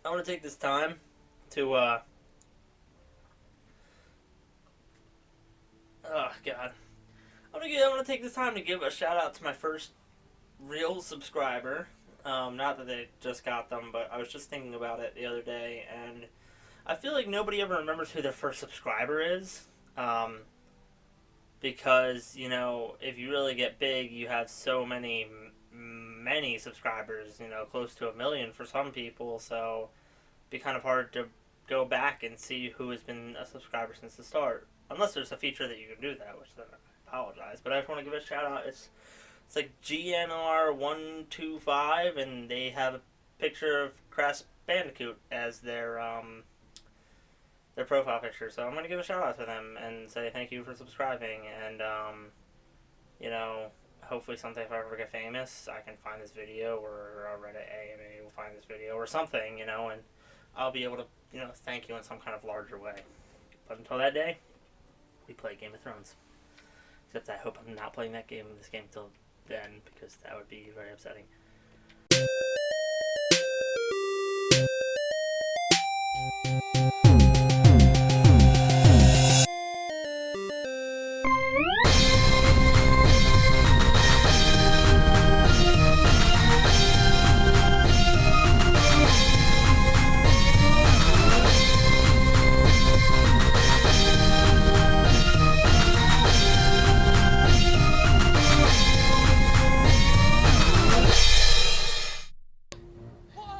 I want to take this time to, oh god. I want to take this time to give a shout out to my first real subscriber. Not that they just got them, but I was just thinking about it the other day, and I feel like nobody ever remembers who their first subscriber is. Because, if you really get big, you have so many subscribers, close to 1 million for some people, so it'd be kind of hard to go back and see who has been a subscriber since the start. Unless there's a feature that you can do that, which then I apologize. But I just want to give a shout out. It's like GNR125, and they have a picture of Crash Bandicoot as their profile picture. So I'm gonna give a shout out to them and say thank you for subscribing. And you know, hopefully someday if I ever get famous, I can find this video, or Reddit AMA will find this video or something, and I'll be able to thank you in some kind of larger way. But until that day, we play Game of Thrones. Except I hope I'm not playing this game till then, because that would be very upsetting.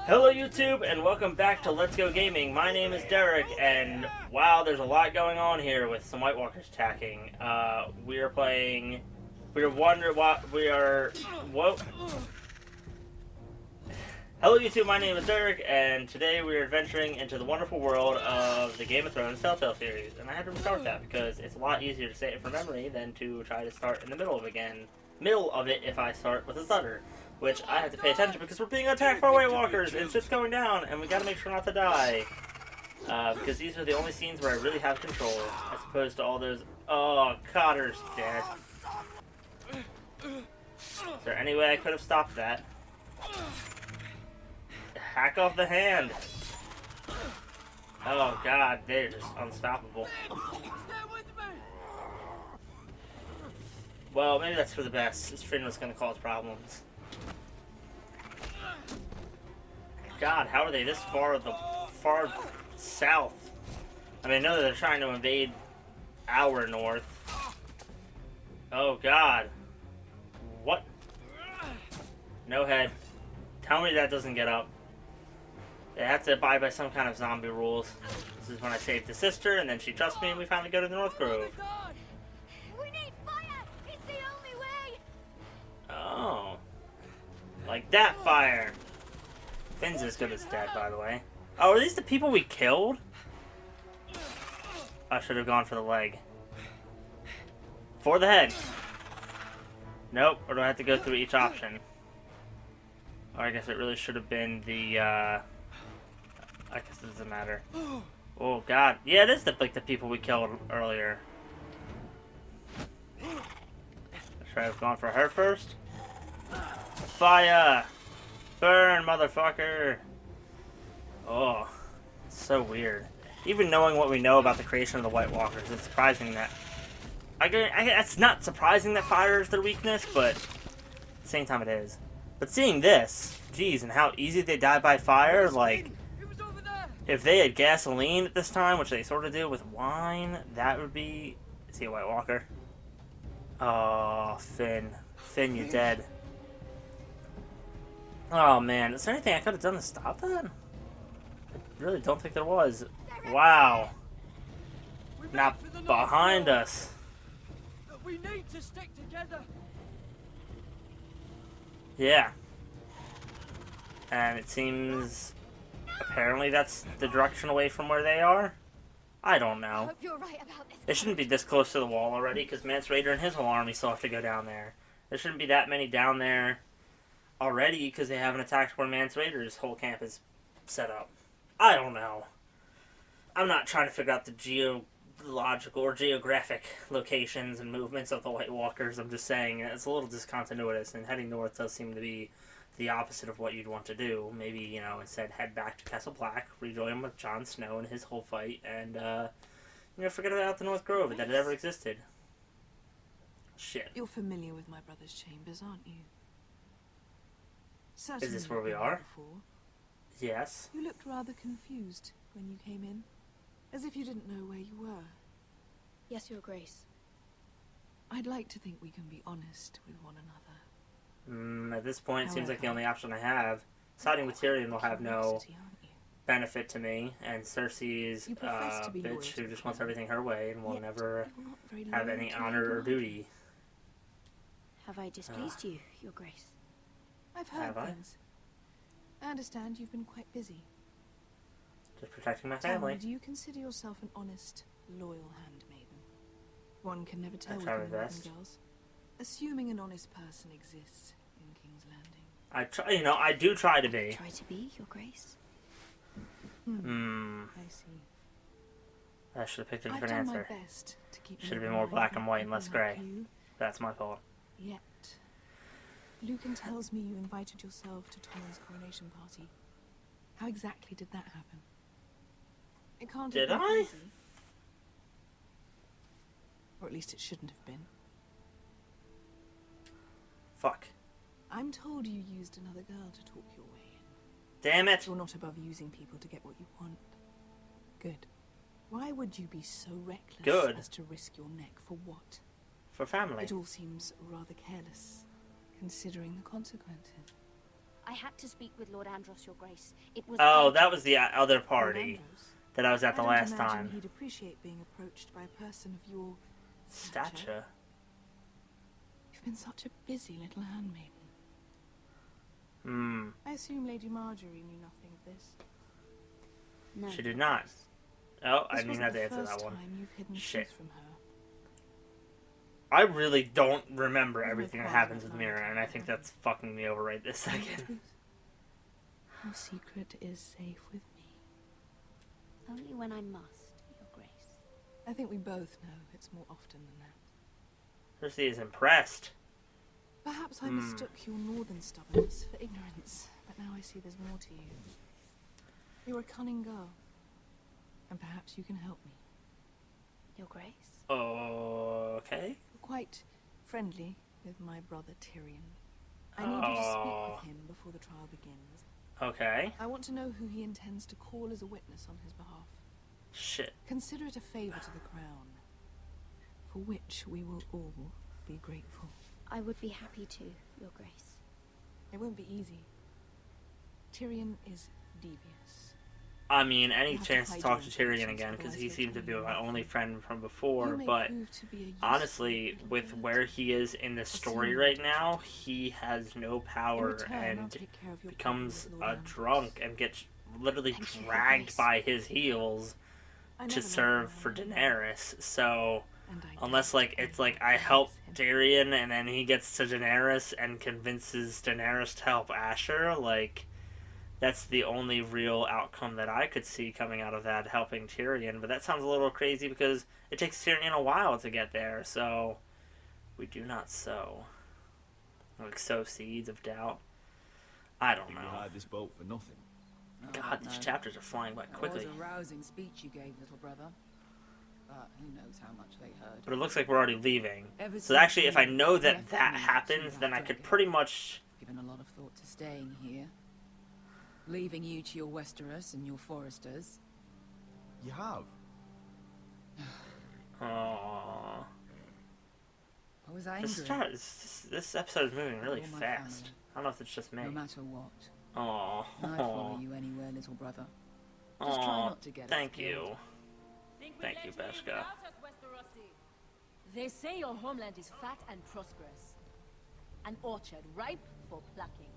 Hello YouTube, and welcome back to Let's Go Gaming. My name is Derek, and wow, there's a lot going on here with some White Walkers attacking. Whoa. Hello YouTube, my name is Derek, and today we are adventuring into the wonderful world of the Game of Thrones Telltale series. And I had to restart that because it's a lot easier to say it from memory than to try to start in the middle of it if I start with a stutter. Which I have to pay attention because we're being attacked by White Walkers and shit's going down, and we gotta make sure not to die. Because these are the only scenes where I really have control, as opposed to all those. Oh, Cotter's dead. Is there any way I could have stopped that? Hack off the hand! Oh god, they're just unstoppable. Well, maybe that's for the best. This Finn was gonna cause problems. God, how are they this far south? I mean, I know that they're trying to invade our north. Oh God. What? No head. Tell me that doesn't get up. They have to abide by some kind of zombie rules. This is when I saved the sister, and then she trusts me, and we finally go to the North Grove. We need fire! It's the only way! Oh. Like that fire. Finn's as good as dead, by the way. Oh, are these the people we killed? I should have gone for the leg. For the head. Nope, or do I have to go through each option? Or I guess it really should have been the, I guess it doesn't matter. Oh, God. Yeah, it is the people we killed earlier. Should I have gone for her first? Fire! Burn, motherfucker! Oh, it's so weird. Even knowing what we know about the creation of the White Walkers, it's surprising that... it's not surprising that fire is their weakness, but at the same time it is. But seeing this, geez, and how easy they die by fire, like... If they had gasoline at this time, which they sort of do with wine, that would be... Is he a White Walker? Oh, Finn. Finn, you're dead. Oh man, is there anything I could have done to stop that? I really don't think there was. Wow. Not behind us. We need to stick together. Yeah. And it seems apparently that's the direction away from where they are. I don't know. I hope you're right about this. They shouldn't be this close to the wall already, because Mance Rayder and his whole army still have to go down there. There shouldn't be that many down there already, because they haven't attacked where Mance Rayder's whole camp is set up. I don't know. I'm not trying to figure out the geological or geographic locations and movements of the White Walkers. I'm just saying it's a little discontinuous, and heading north does seem to be the opposite of what you'd want to do. Maybe, you know, instead head back to Castle Black, rejoin with Jon Snow and his whole fight, and, you know, forget about the North Grove, that it ever existed. Shit. You're familiar with my brother's chambers, aren't you? Is this where we are? Before. Yes. You looked rather confused when you came in, as if you didn't know where you were. Yes, Your Grace. I'd like to think we can be honest with one another. At this point, it seems like the only option I have. Siding with Tyrion will have no benefit to me, and Cersei's a bitch who just wants everything her way and will never have any honor or duty. Have I displeased you, Your Grace? I've heard things. I understand you've been quite busy. Just protecting my Tell family. me, do you consider yourself an honest, loyal handmaiden? One can never tell with try my Northern best. girls. Assuming an honest person exists in King's Landing. I try, you know, I do try to be. Try to be, Your Grace. I see. I should have picked a I've different done answer. my best to keep Should have you been more in black mind and white and less people like grey. you. That's my fault. Yet, Lucan tells me you invited yourself to Tommen's coronation party. How exactly did that happen? It can't have Did been I? easy. Or at least it shouldn't have been. Fuck. I'm told you used another girl to talk your way in. Damn it! You're not above using people to get what you want. Good. Why would you be so reckless as to risk your neck for what? For family. It all seems rather careless, considering the consequences. I had to speak with Lord Andros, Your Grace. It was Oh, that was the other party Lord Andros? that I was at the I don't last imagine time. He'd appreciate being approached by a person of your Stature. You've been such a busy little handmaiden. I assume Lady Marjorie knew nothing of this. No. She did not. Oh, I This didn't even wasn't have the to answer first that one. time you've hidden Shit. truth from her. I really don't remember There's no everything that quarrel happens about with Mira, and I think that's fucking me over right this second. Your secret is safe with me. Only when I must, Your Grace. I think we both know it's more often than that. Cersei is impressed. Perhaps I mistook your northern stubbornness for ignorance, but now I see there's more to you. You're a cunning girl, and perhaps you can help me. Your Grace? Okay. You're quite friendly with my brother Tyrion. I need you to speak with him before the trial begins. Okay. I want to know who he intends to call as a witness on his behalf. Shit. Consider it a favor to the crown, for which we will all be grateful. I would be happy to, Your Grace. It won't be easy. Tyrion is devious. I mean, any You have chance to to hide talk your to Tyrion intentions, again, because otherwise he he'll seems to tell be you my only nothing. friend from before, You may but prove to be a useful honestly, little with bird. where he is in the story right now, he has no In power return, I'll and take care of your becomes problem with a Lord Andros. drunk and gets literally Thank you, Your dragged Grace. by his heels I to never serve liked for him, Daenerys. So and I unless doubt like it's anyone like I help likes him. Tyrion and then he gets to Daenerys and convinces Daenerys to help Asher, like that's the only real outcome that I could see coming out of that, helping Tyrion. But that sounds a little crazy because it takes Tyrion a while to get there, so we do not sow. Like sow seeds of doubt. I don't Think we know. hired this boat for nothing. God, these chapters are flying by quickly. It was a rousing speech you gave, little brother. But who knows how much they heard. But it looks like we're already leaving. Ever So since actually, if I you know that left that me happens, to then that I could dragon, pretty much... given a lot of thought to staying here. Leaving you to your Westeros and your Foresters. You have? Aww. I was angry. This episode is moving really For my fast. family. I don't know if it's just me. No matter what. Aww. I'd follow you anywhere, little brother. Just try not to get us Thank killed. you. Thank you, Beshka. They say your homeland is fat and prosperous. An orchard ripe for plucking.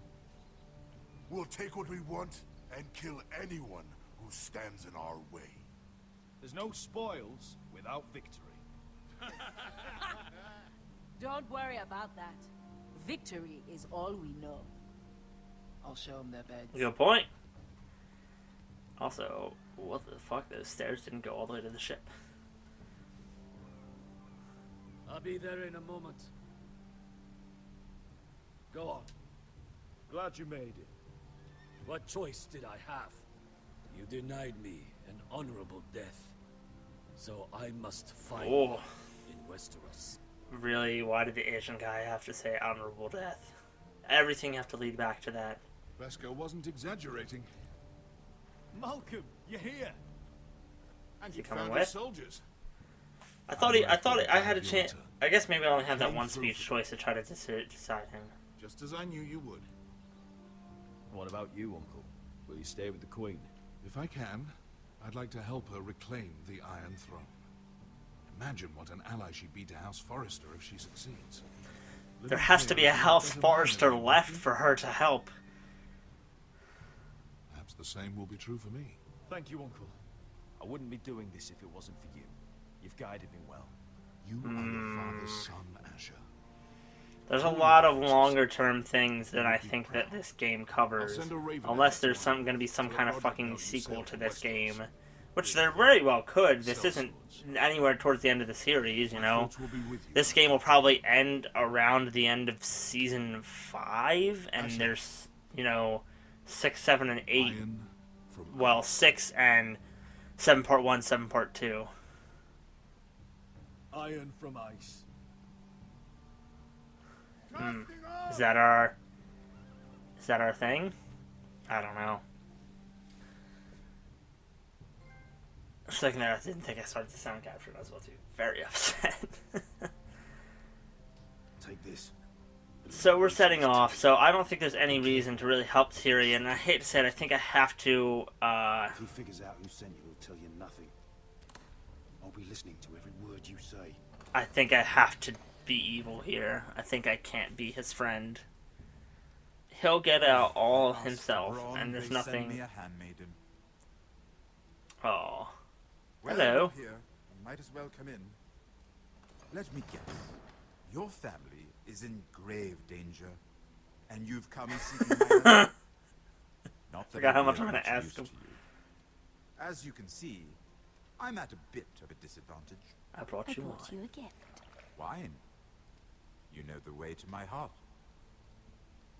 We'll take what we want and kill anyone who stands in our way. There's no spoils without victory. Don't worry about that. Victory is all we know. I'll show them their beds. Good point. Also, what the fuck? Those stairs didn't go all the way to the ship. I'll be there in a moment. Go on. Glad you made it. What choice did I have? You denied me an honorable death. So I must find Oh. one in Westeros. Really? Why did the Asian guy have to say honorable death? Everything have to lead back to that. Vesco wasn't exaggerating. Malcolm, you're here. And You you coming found with? his soldiers. I had a chance. I guess maybe I only had that one speech choice to try to decide him. Just as I knew you would. What about you, Uncle? Will you stay with the Queen? If I can, I'd like to help her reclaim the Iron Throne. Imagine what an ally she'd be to House Forrester if she succeeds. There has to be a House Forrester left for her to help. Perhaps the same will be true for me. Thank you, Uncle. I wouldn't be doing this if it wasn't for you. You've guided me well. You are your father's son, Asher. There's a lot of longer term things that I think that this game covers. Unless there's going to be some kind of fucking sequel to this game. Which there very well could. This isn't anywhere towards the end of the series, you know. This game will probably end around the end of Season 5. And there's, you know, 6, 7, and 8. Well, 6 and 7 Part 1, 7 Part 2. Iron from ice. Is that our thing? I don't know. For a second there, I didn't think I started the sound capture, and I was about to be very upset. Take this. So we're setting off, so I don't think there's any reason to really help Tyrion, and I hate to say it, I think I have to, If he figures out who sent you, he'll tell you nothing. I'll be listening to every word you say. I think I have to be evil here. I think I can't be his friend. He'll get out all himself, and there's nothing... Me a handmaiden. Oh. Well, Hello. Here, you might as well come in. Let me guess. Your family is in grave danger, and you've come seeking my help. Not that Forgot how I'd much be I'm of gonna much ask use him. to you. As you can see, I'm at a bit of a disadvantage. I brought you wine. you a gift. Wine. You know the way to my heart.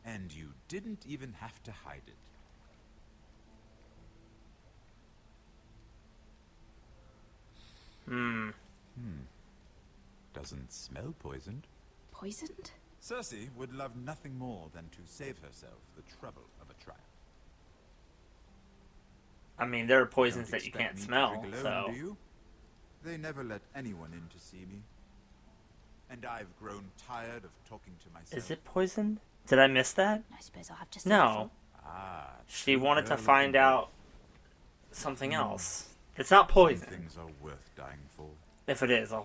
And you didn't even have to hide it. Doesn't smell poisoned. Poisoned? Cersei would love nothing more than to save herself the trouble of a trial. I mean, there are poisons Don't that you expect can't me to smell, drink so... alone, do you? They never let anyone in to see me. And I've grown tired of talking to myself. Is it poisoned? Did I miss that? I suppose I'll have to No. Ah, She true wanted to girl of find the out something else. It's not Some poison. things are worth dying for. If it is, God,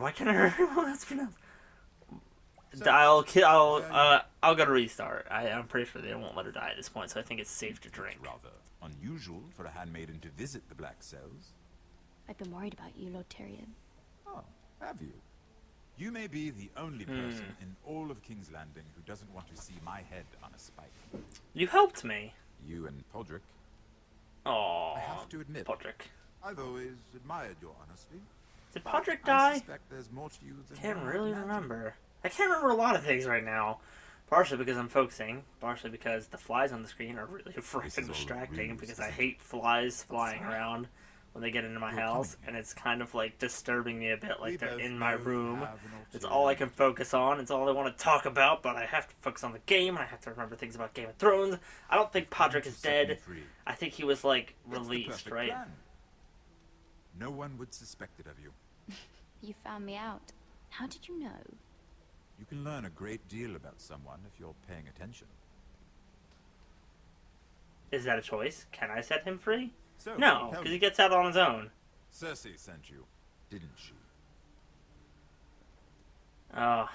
why can't I remember how that's pronounced? I'll go to restart. I'm pretty sure they won't let her die at this point, so I think it's safe to drink. Rather unusual for a handmaiden to visit the Black Cells. I've been worried about you, Lord Tyrion. Oh, have you? You may be the only person in all of King's Landing who doesn't want to see my head on a spike. You helped me. You and Podrick. Oh, I have to admit, Podrick. I've always admired your honesty. Did But Podrick I die? suspect there's more to you than Can't you really imagine. remember. I can't remember a lot of things right now. Partially because I'm focusing, partially because the flies on the screen are really freaking all distracting ruse, because I isn't it? hate flies flying around when they get into my house, and it's kind of like disturbing me a bit, like We they're both in my know we room. have an It's all I ulterior can focus on, it's all I want to talk about, but I have to focus on the game, and I have to remember things about Game of Thrones. I don't think Podrick is Set me dead. free. I think he was, like, It's the released, perfect right? plan. No one would suspect it of you. You found me out. How did you know? You can learn a great deal about someone if you're paying attention. Is that a choice? Can I set him free? So, No, tell because me, he gets out on his own. Cersei sent you, didn't she? Oh,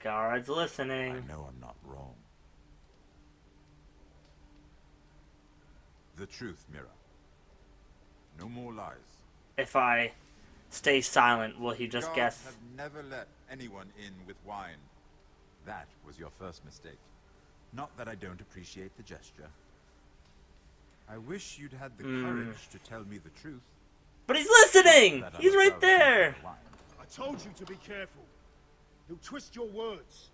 Guard's I listening. know I'm not wrong. The truth, Mira. No more lies. If I stay silent, will he just Guards guess? have never let anyone in with wine. That was your first mistake. Not that I don't appreciate the gesture. I wish you'd had the courage to tell me the truth. But he's listening! That I'm He's right above drinking there! wine. I told you to be careful. He'll twist your words.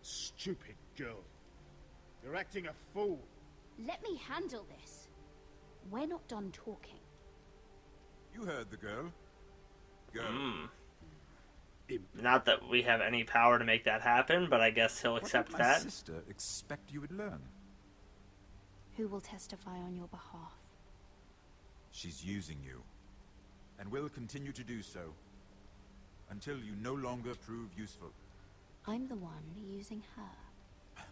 Stupid girl. You're acting a fool. Let me handle this. We're not done talking. You heard the girl. Go. Not that we have any power to make that happen, but I guess he'll accept What did my that. sister expect you would learn? Who will testify on your behalf? She's using you, and will continue to do so, until you no longer prove useful. I'm the one using her.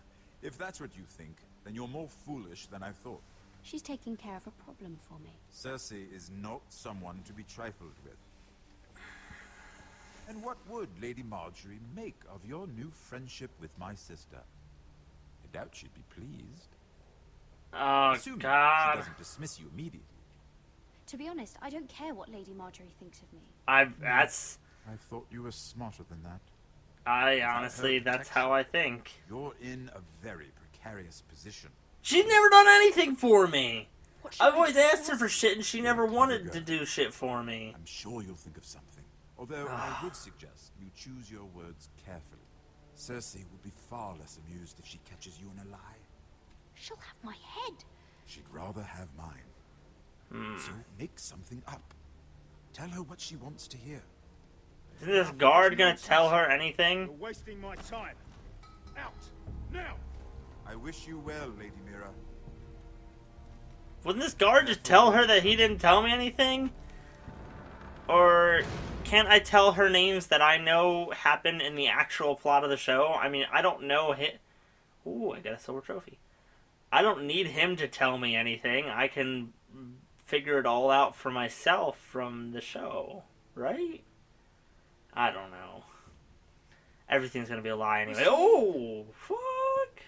If that's what you think, then you're more foolish than I thought. She's taking care of a problem for me. Cersei is not someone to be trifled with. And what would Lady Marjorie make of your new friendship with my sister? I doubt she'd be pleased. Oh, Assuming God. she doesn't dismiss you immediately. To be honest, I don't care what Lady Marjorie thinks of me. I thought you were smarter than that. Honestly, that's how I think. You're in a very precarious position. She's never done anything for me. I've always asked her for shit, and she never wanted to do shit for me. I'm sure you'll think of something. Although I would suggest you choose your words carefully. Cersei will be far less amused if she catches you in a lie. She'll have my head. She'd rather have mine. So make something up. Tell her what she wants to hear. Isn't this guard gonna tell her anything? You're wasting my time. Out! Now! I wish you well, Lady Mira. Wouldn't this guard just tell her that he didn't tell me anything? Or can't I tell her names that I know happen in the actual plot of the show? I mean, I don't know him. Ooh, I got a silver trophy. I don't need him to tell me anything. I can figure it all out for myself from the show, right? I don't know. Everything's gonna be a lie anyway. Oh, fuck!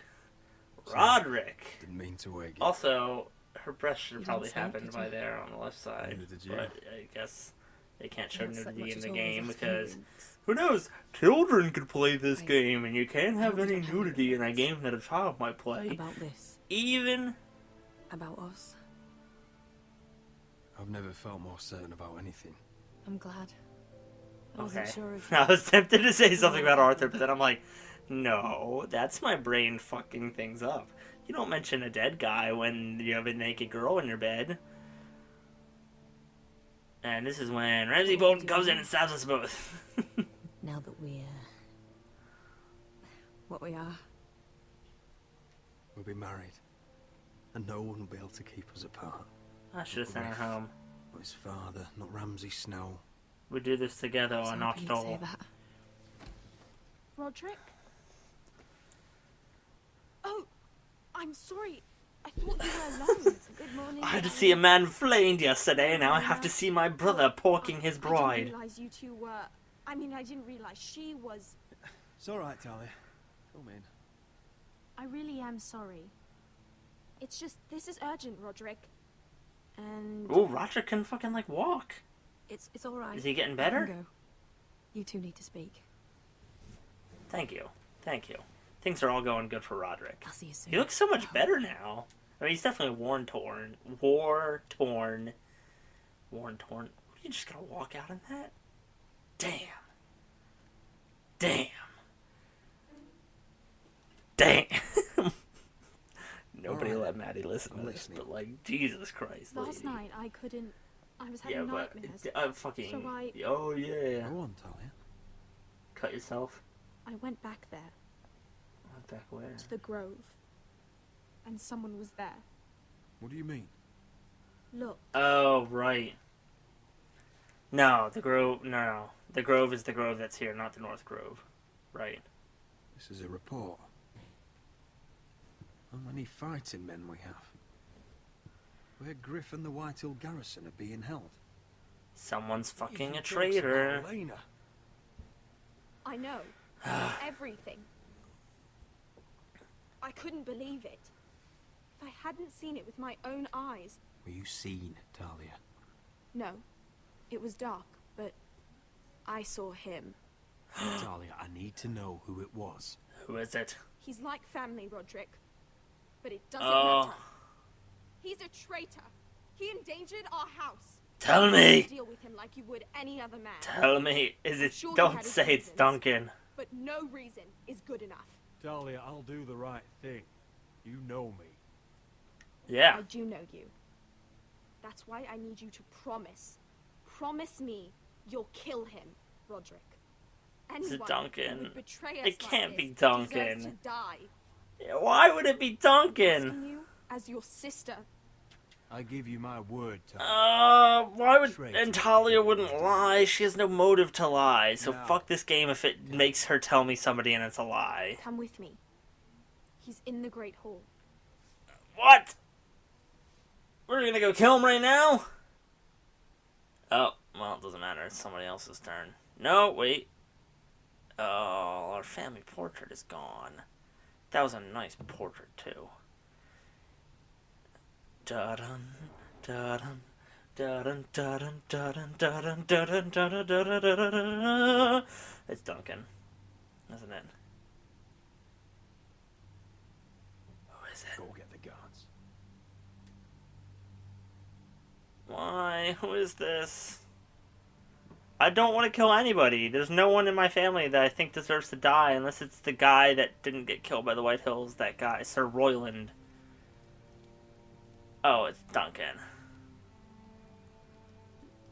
Roderick. Didn't mean to wake you. Also, her breast should have You probably didn't say, happened did by you? there on the left side. Neither did you. But I guess they can't show Not so nudity much in as the always game us because humans. who knows? Children could play this Wait. game, and you can't have No, we any don't have nudity in a nudity. game that a child might play. About this. Even About us. I've never felt more certain about anything. I'm glad. I wasn't okay. sure if I was tempted to say something about Arthur, but then I'm like, no, that's my brain fucking things up. You don't mention a dead guy when you have a naked girl in your bed. And this is when Ramsay Bolton comes in and stabs us both. now that we're what we are. We'll be married, and no one will be able to keep us apart. I should have sent her home. Not his father, not Ramsay Snow. We do this together or Sorry not you at didn't say all. that. Roderick? Oh, I'm sorry. I thought you were alone. Good morning. I had to see a man flayed yesterday, and now I have to see my brother porking his I bride. didn't realize you two were... I mean, I didn't realize she was... It's all right, Talia. Come in. I really am sorry. It's just, this is urgent, Roderick. And... Ooh, Roger can fucking, like, walk. It's all right. Is he getting I better? can go. You two need to speak. Thank you. Thank you. Things are all going good for Roderick. I'll see you soon. He looks so much better now. I mean, he's definitely war-torn. War-torn. War-torn. Are you just gonna walk out in that? Damn. Damn. Damn. Nobody Alright. let Maddie listen to I'm this, listening. but, like, Jesus Christ, last lady. night, I couldn't... I was Yeah, having but... nightmares. fucking... So I- Oh, yeah. Go on, Talia. Cut yourself. I went back there, Back where? to the Grove. And someone was there. What do you mean? Look, Oh, right. No, the Grove... No. The Grove is the Grove that's here, not the North Grove. Right. This is a report. How many fighting men we have? Where Griff and the Whitehall garrison are being held. Someone's fucking a Even talks traitor. about Elena. I know. It was everything. I couldn't believe it. If I hadn't seen it with my own eyes... Were you seen, Talia? No. It was dark, but... I saw him. Talia, I need to know who it was. Who is it? He's like family, Roderick. But it doesn't Oh. matter. He's a traitor. He endangered our house. Tell me! Deal with him like you would any other man. Tell me, is it... Sure he Don't had his say it's reasons. Duncan. But no reason is good enough. Dahlia, I'll do the right thing. You know me. Yeah. I do know you. That's why I need you to promise. Promise me you'll kill him, Roderick. Is it Anyone Duncan? who would betray us It can't like be this Duncan. deserves to die. Why would it be Duncan? Asking you as your sister. I give you my word, Talia. Why would... Traitor. And Talia wouldn't lie. She has no motive to lie. So No. fuck this game if it makes her tell me somebody and it's a lie. Come with me. He's in the Great Hall. What? We're gonna go kill him right now? Oh, well, it doesn't matter. It's somebody else's turn. No, wait. Oh, our family portrait is gone. That was a nice portrait, too. Da-dun, da-dun, da-dun, da-dun, da-dun, da-dun, da-dun, da-dun, da-dun, da-dun. It's Duncan, isn't it? Who is it? Go get the guards. Why? Who is this? I don't want to kill anybody. There's no one in my family that I think deserves to die unless it's the guy that didn't get killed by the White Hills, that guy, Sir Royland. Oh, it's Duncan.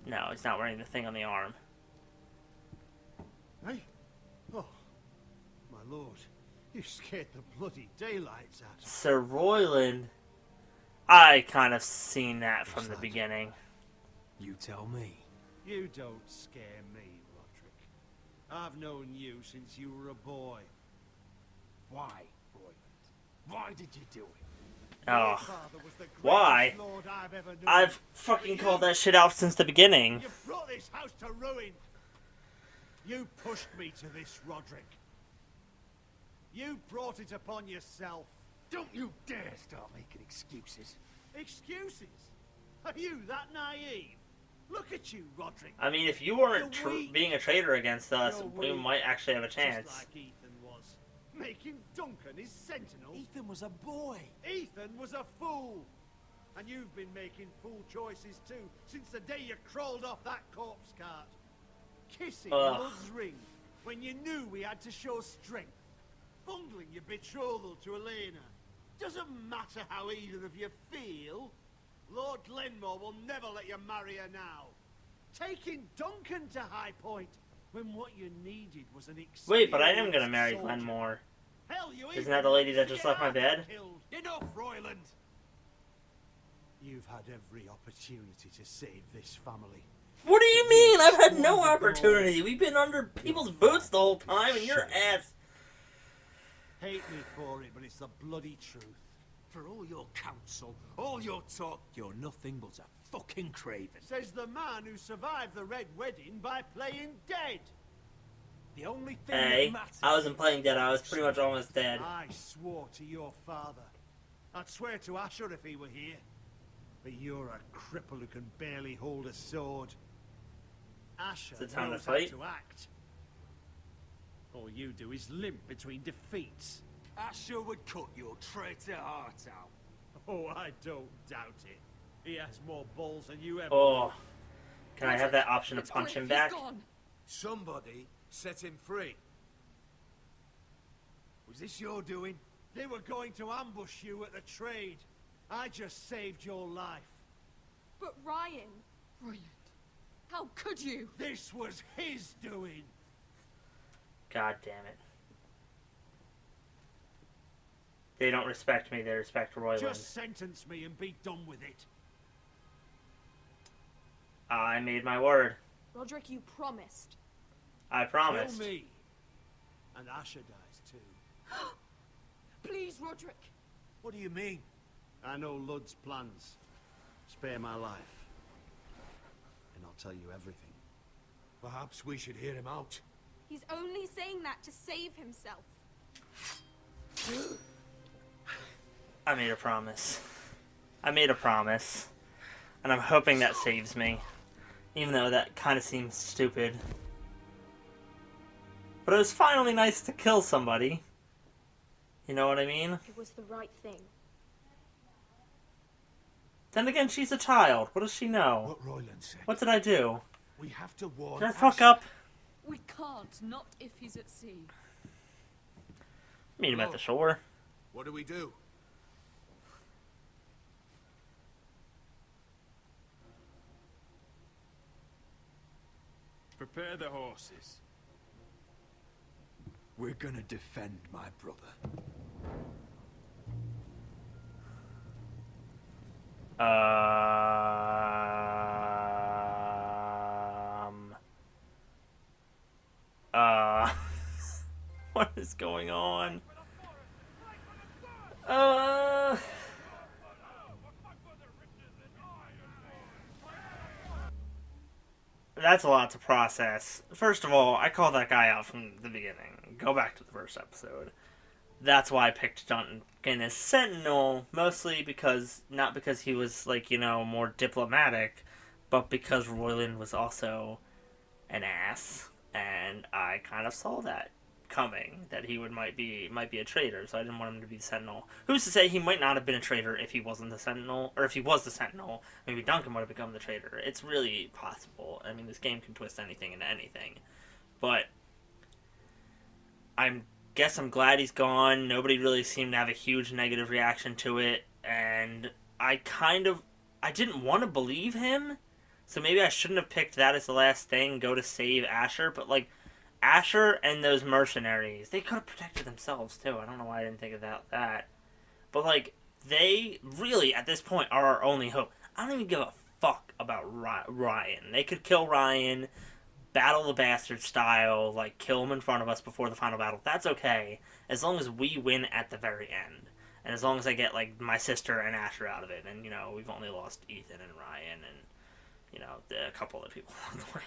No, he's not wearing the thing on the arm. Hey? Oh, my lord. You scared the bloody daylights out of me. Sir Royland? I kind of seen that from the beginning. You tell me. You don't scare me, Roderick. I've known you since you were a boy. Why, Royland? Why did you do it? Oh. Your father was the greatest Why? lord I've ever known. I've fucking called that shit out since the beginning. You brought this house to ruin. You pushed me to this, Roderick. You brought it upon yourself. Don't you dare start making excuses. Excuses? Are you that naive? Look at you, Roderick. I mean, if you weren't You're weak. being a traitor against us, You're we weak. might actually have a Just chance. like Ethan was. Making Duncan his sentinel. Ethan was a boy. Ethan was a fool. And you've been making fool choices too, since the day you crawled off that corpse cart. Kissing Love's ring, when you knew we had to show strength. Bungling your betrothal to Elena. Doesn't matter how either of you feel. Lord Glenmore will never let you marry her now. Taking Duncan to High Point, when what you needed was an experienced Wait, but I am gonna marry soldier. Glenmore. Hell, you Isn't that the lady that just left my bed? Enough, Royland! You've had every opportunity to save this family. What do you mean? I've had no opportunity. We've been under people's boots the whole time, and your ass... Hate me for it, but it's the bloody truth. For all your counsel, all your talk, you're nothing but a fucking craven. Says the man who survived the Red Wedding by playing dead. The only thing Hey, that matters... I wasn't playing dead. I was pretty much almost dead. I swore to your father. I'd swear to Asher if he were here. But you're a cripple who can barely hold a sword. Asher Is it time to knows how fight? to act. All you do is limp between defeats. Asher would cut your traitor heart out. Oh, I don't doubt it. He has more balls than you ever. Oh. Can I have that option to punch him back? Somebody set him free. Was this your doing? They were going to ambush you at the trade. I just saved your life. But Ryan, Royland, how could you? This was his doing. God damn it. They don't respect me, they respect Royland. Just sentence me and be done with it. I made my word. Roderick, you promised. I promised. Kill me. And Asher dies too. Please, Roderick. What do you mean? I know Lud's plans. Spare my life. And I'll tell you everything. Perhaps we should hear him out. He's only saying that to save himself. I made a promise. I made a promise. And I'm hoping that saves me. Even though that kind of seems stupid. But it was finally nice to kill somebody. You know what I mean? It was the right thing. Then again, she's a child. What does she know? What Royland said. What did I do? We have to warn Did I fuck Asher. up? We can't, not if he's at sea. Meet him at the shore. What do we do? Prepare the horses. We're gonna defend my brother. What is going on? That's a lot to process. First of all, I called that guy out from the beginning. Go back to the first episode. That's why I picked Duncan as Sentinel, mostly because, not because he was, like, you know, more diplomatic, but because Royland was also an ass, and I kind of saw that coming, that he might be a traitor, so I didn't want him to be the Sentinel. Who's to say he might not have been a traitor if he wasn't the Sentinel, or if he was the Sentinel, maybe Duncan would have become the traitor. It's really possible. I mean, this game can twist anything into anything. But I guess I'm glad he's gone. Nobody really seemed to have a huge negative reaction to it, and I didn't want to believe him, so maybe I shouldn't have picked that as the last thing, go to save Asher, but, like, Asher and those mercenaries, they could have protected themselves, too. I don't know why I didn't think about that. But, like, they really, at this point, are our only hope. I don't even give a fuck about Ryan. They could kill Ryan, battle the bastard style, like, kill him in front of us before the final battle. That's okay, as long as we win at the very end. And as long as I get, like, my sister and Asher out of it. And, you know, we've only lost Ethan and Ryan and, you know, a couple other people along the way.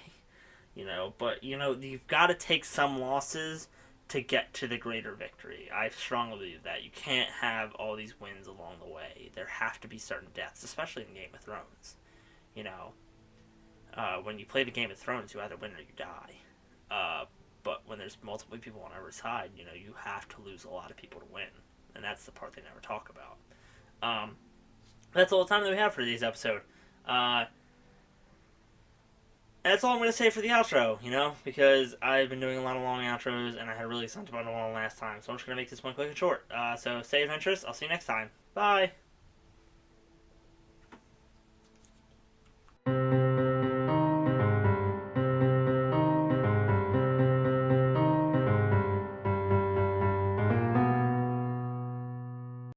You know, but, you know, you've got to take some losses to get to the greater victory. I strongly believe that. You can't have all these wins along the way. There have to be certain deaths, especially in Game of Thrones. You know, when you play the Game of Thrones, you either win or you die. But when there's multiple people on every side, you know, you have to lose a lot of people to win. And that's the part they never talk about. That's all the time that we have for this episode. That's all I'm going to say for the outro, you know, because I've been doing a lot of long outros, and I had really sentimental one last time, so I'm just going to make this one quick and short. So stay adventurous. I'll see you next time. Bye!